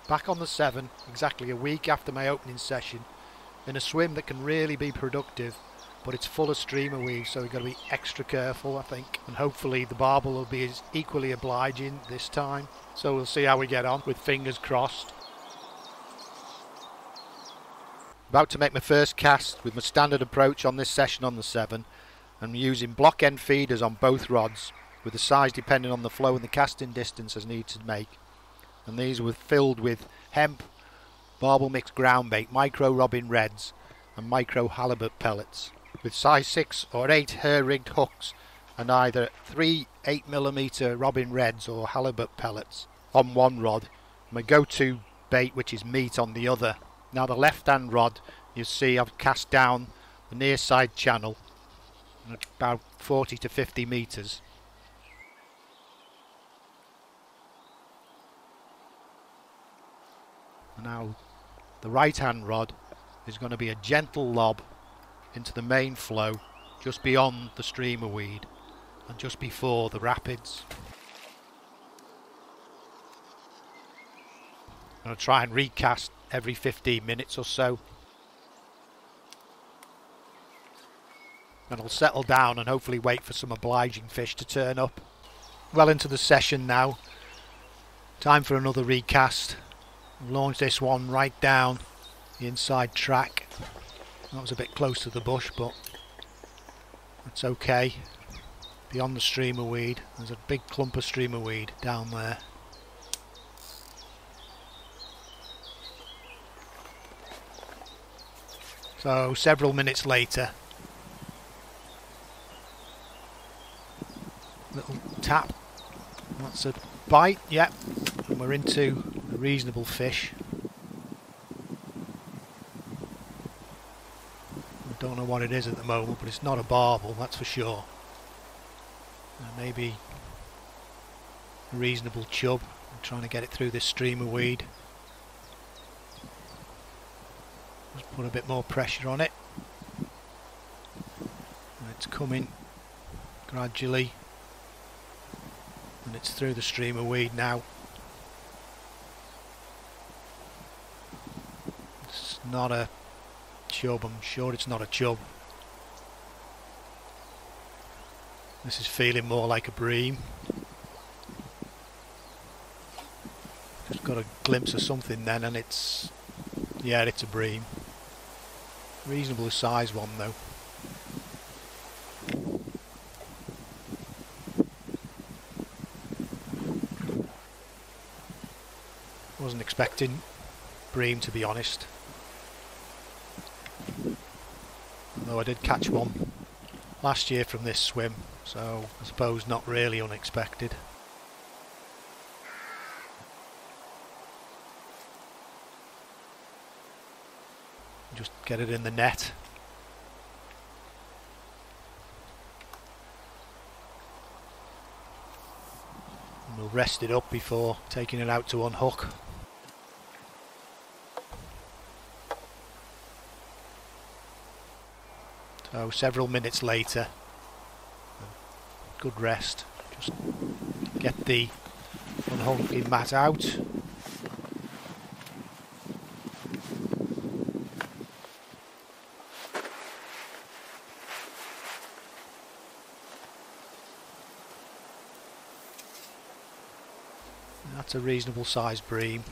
Back on the Severn, exactly a week after my opening session, in a swim that can really be productive, but it's full of streamer weeds, so we've got to be extra careful, I think, and hopefully the barbel will be as equally obliging this time. So we'll see how we get on, with fingers crossed. About to make my first cast with my standard approach on this session on the Severn. I'm using block end feeders on both rods, with the size depending on the flow and the casting distance as needed to make. And these were filled with hemp, barbel mixed ground bait, micro robin reds and micro halibut pellets, with size 6 or 8 hair rigged hooks and either 3 8mm robin reds or halibut pellets on one rod, my go-to bait which is meat on the other. Now the left hand rod, you see I've cast down the near side channel about 40 to 50 metres. Now the right hand rod is going to be a gentle lob into the main flow just beyond the streamer weed and just before the rapids. I'm going to try and recast every 15 minutes or so, and I'll settle down and hopefully wait for some obliging fish to turn up. Well into the session now, time for another recast. Launch this one right down the inside track. That was a bit close to the bush, but that's okay. Beyond the streamer weed, there's a big clump of streamer weed down there. So several minutes later, little tap, that's a bite, yep, and we're into a reasonable fish. I don't know what it is at the moment, but it's not a barbel, that's for sure. Maybe a reasonable chub. I'm trying to get it through this streamer weed. Just put a bit more pressure on it. And it's coming gradually, and it's through the streamer weed now. It's not a chub, I'm sure it's not a chub. This is feeling more like a bream. Just got a glimpse of something then, and it's, yeah, it's a bream. Reasonable size one though. Wasn't expecting bream, to be honest. Although I did catch one last year from this swim, so I suppose not really unexpected. Just get it in the net. And we'll rest it up before taking it out to unhook. So several minutes later, good rest, just get the unhooking mat out. That's a reasonable sized bream.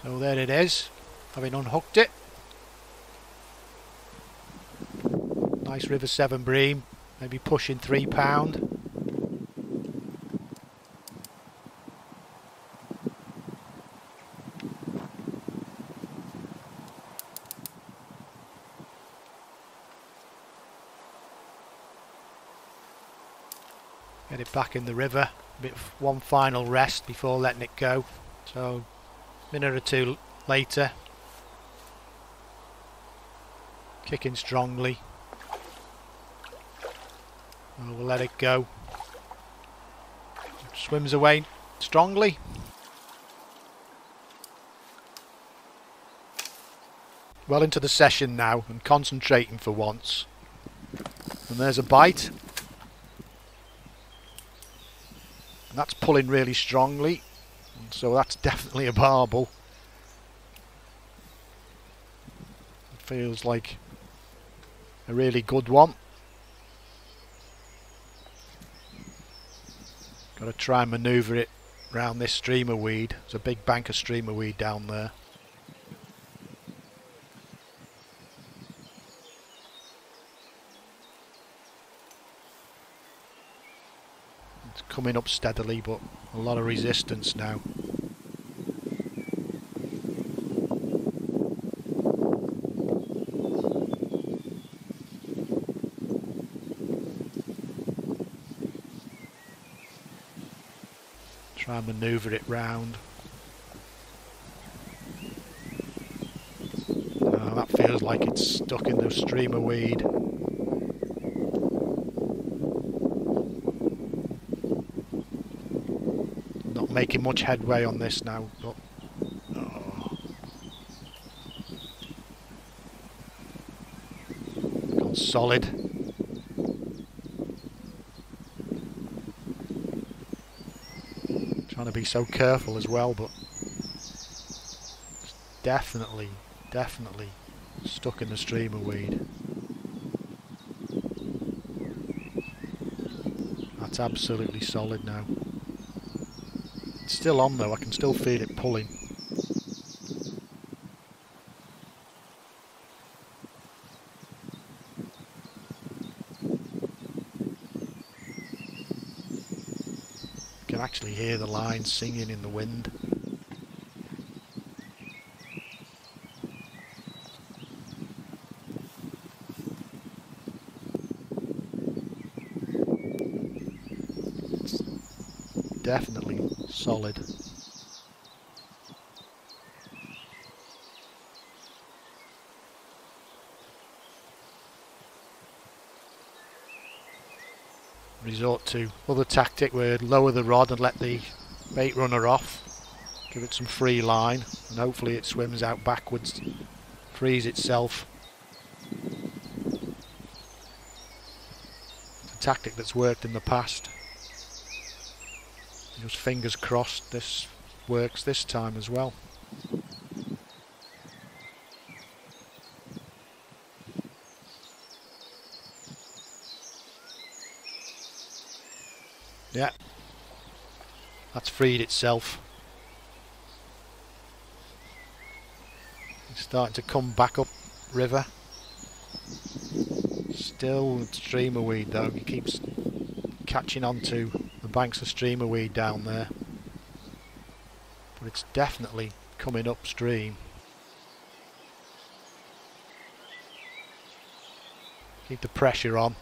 So there it is, having unhooked it. Nice River Severn bream, maybe pushing £3. Get it back in the river, one final rest before letting it go. So a minute or two later, kicking strongly. Oh, we'll let it go. Swims away strongly. Well into the session now and concentrating for once. And there's a bite. And that's pulling really strongly. And so that's definitely a barbel. It feels like a really good one. Got to try and manoeuvre it round this streamer weed. There's a big bank of streamer weed down there. It's coming up steadily, but a lot of resistance now. Try and manoeuvre it round. Oh, that feels like it's stuck in the streamer weed. Not making much headway on this now, but oh. Gone solid. Trying to be so careful as well, but it's definitely stuck in the streamer weed. That's absolutely solid now. It's still on though, I can still feel it pulling. You can actually hear the line singing in the wind. It's definitely solid. Resort to other tactic where lower the rod and let the bait runner off, give it some free line, and hopefully it swims out backwards, frees itself. It's a tactic that's worked in the past. Just fingers crossed this works this time as well. Yeah, that's freed itself. It's starting to come back up river. Still streamer weed though, he keeps catching onto the banks of streamer weed down there. But it's definitely coming upstream. Keep the pressure on.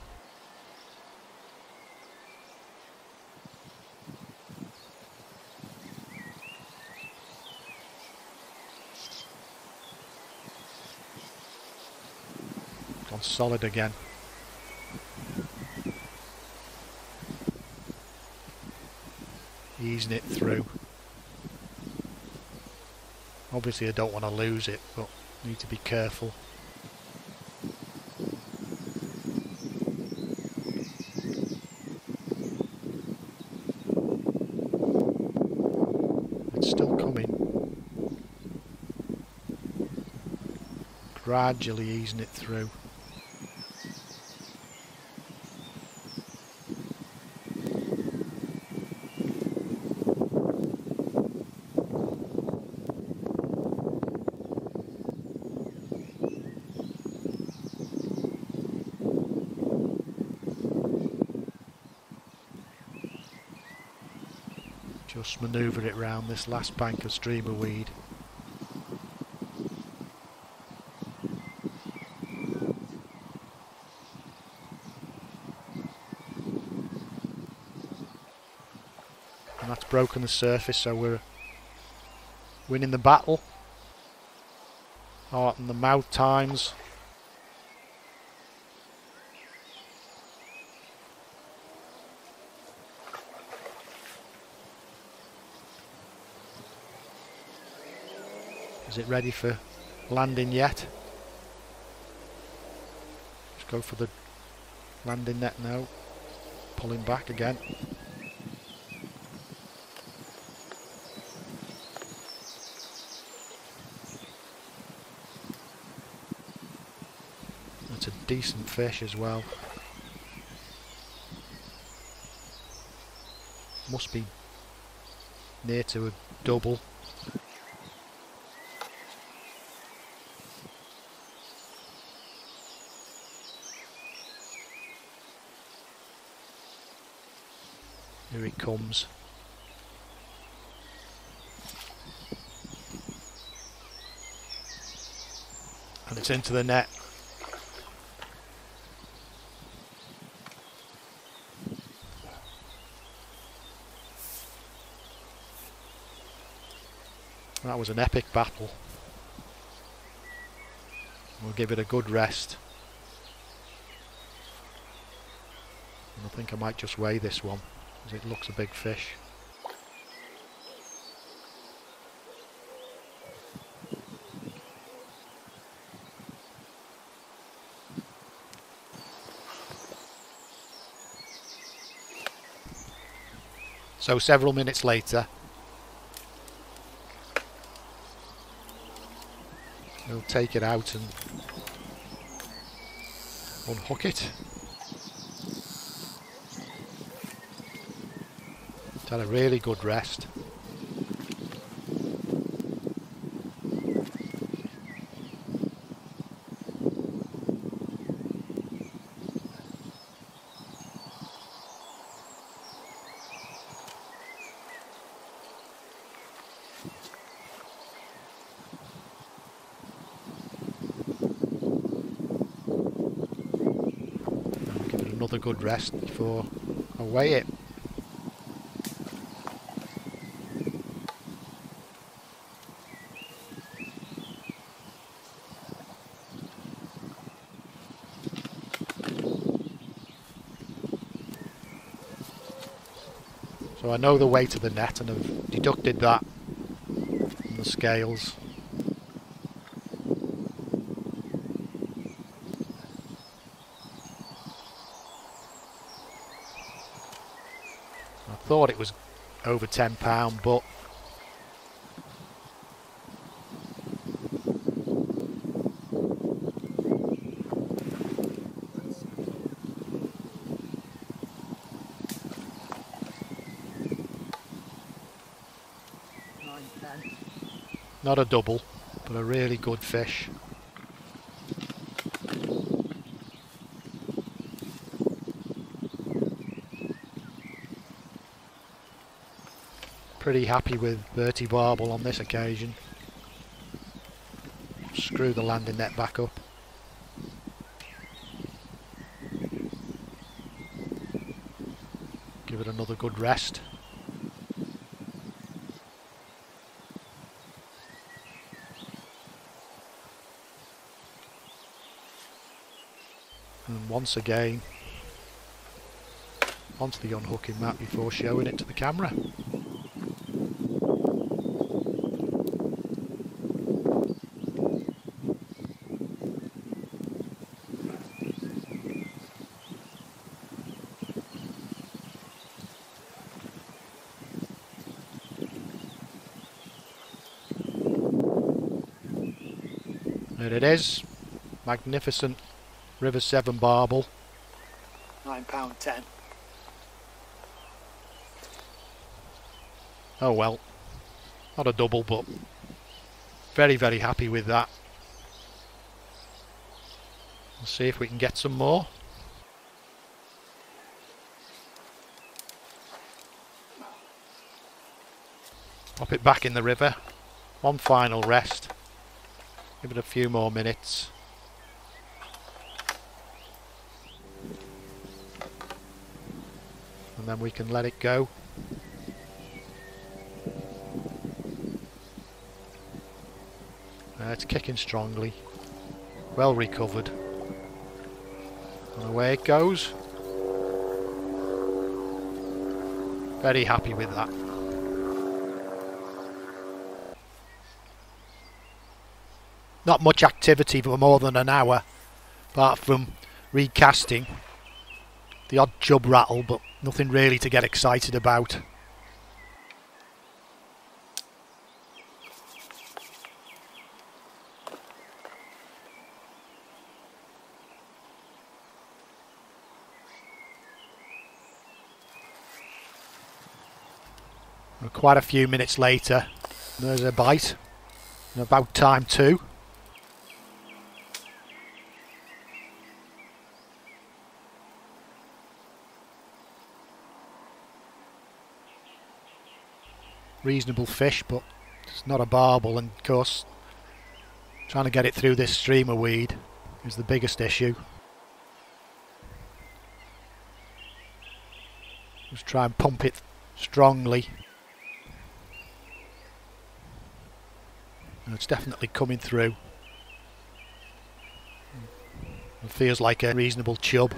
Gone solid again. Easing it through. Obviously I don't want to lose it, but need to be careful. It's still coming. Gradually easing it through. Just manoeuvre it round this last bank of streamer weed. And that's broken the surface, so we're winning the battle. Heart in the mouth times. Is it ready for landing yet? Let's go for the landing net now. Pulling back again. That's a decent fish as well. Must be near to a double. Here it comes. And it's into the net. That was an epic battle. We'll give it a good rest. And I think I might just weigh this one, because it looks a big fish. So several minutes later, we'll take it out and unhook it. It's had a really good rest. Give it another good rest before I weigh it. So I know the weight of the net and have deducted that from the scales. I thought it was over £10, but not a double, but a really good fish. Pretty happy with Bertie Barbel on this occasion. Screw the landing net back up. Give it another good rest. And once again onto the unhooking mat before showing it to the camera. There it is, magnificent River Severn Barbel, £9.10. Oh well, not a double, but very, very happy with that. We'll see if we can get some more. Pop it back in the river, one final rest, give it a few more minutes. And then we can let it go. It's kicking strongly, well recovered, and away it goes. Very happy with that. Not much activity for more than an hour, apart from recasting. The odd chub rattle, but nothing really to get excited about. Well, quite a few minutes later, there's a bite. And about time too. Reasonable fish, but it's not a barbel, and of course trying to get it through this streamer weed is the biggest issue. Just try and pump it strongly. And it's definitely coming through. It feels like a reasonable chub.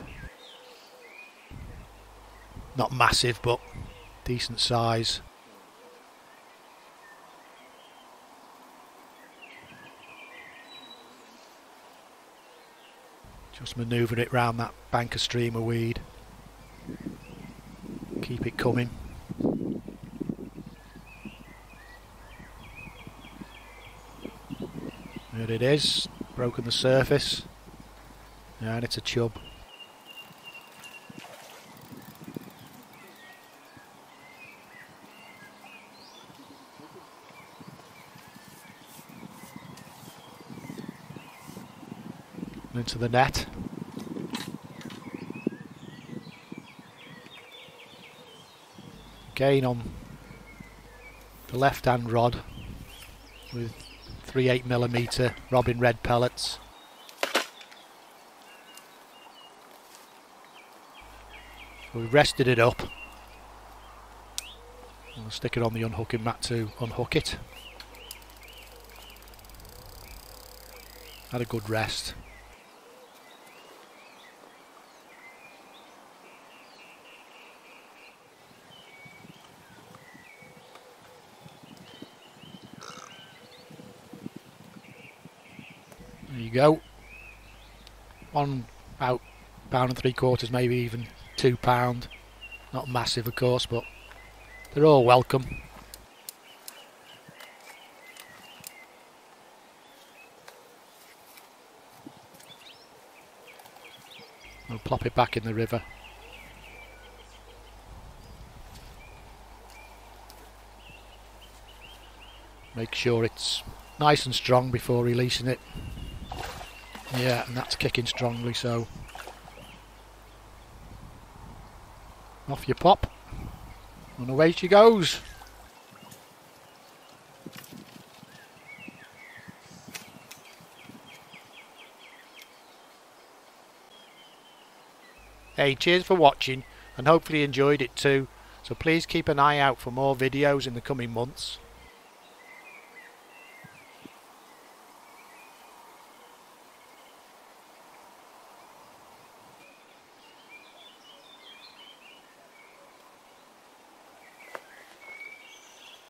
Not massive, but decent size. Just manoeuvre it round that bank of streamer weed. Keep it coming. There it is, broken the surface. Yeah, and it's a chub. Into the net. Again on the left hand rod with 3 8mm Robin Red pellets. So we've rested it up. I'll stick it on the unhooking mat to unhook it. Had a good rest. There you go. On about £1.75, maybe even £2. Not massive, of course, but they're all welcome. We'll plop it back in the river. Make sure it's nice and strong before releasing it. Yeah, and that's kicking strongly, so off you pop, and away she goes. Hey, cheers for watching, and hopefully you enjoyed it too. So please keep an eye out for more videos in the coming months.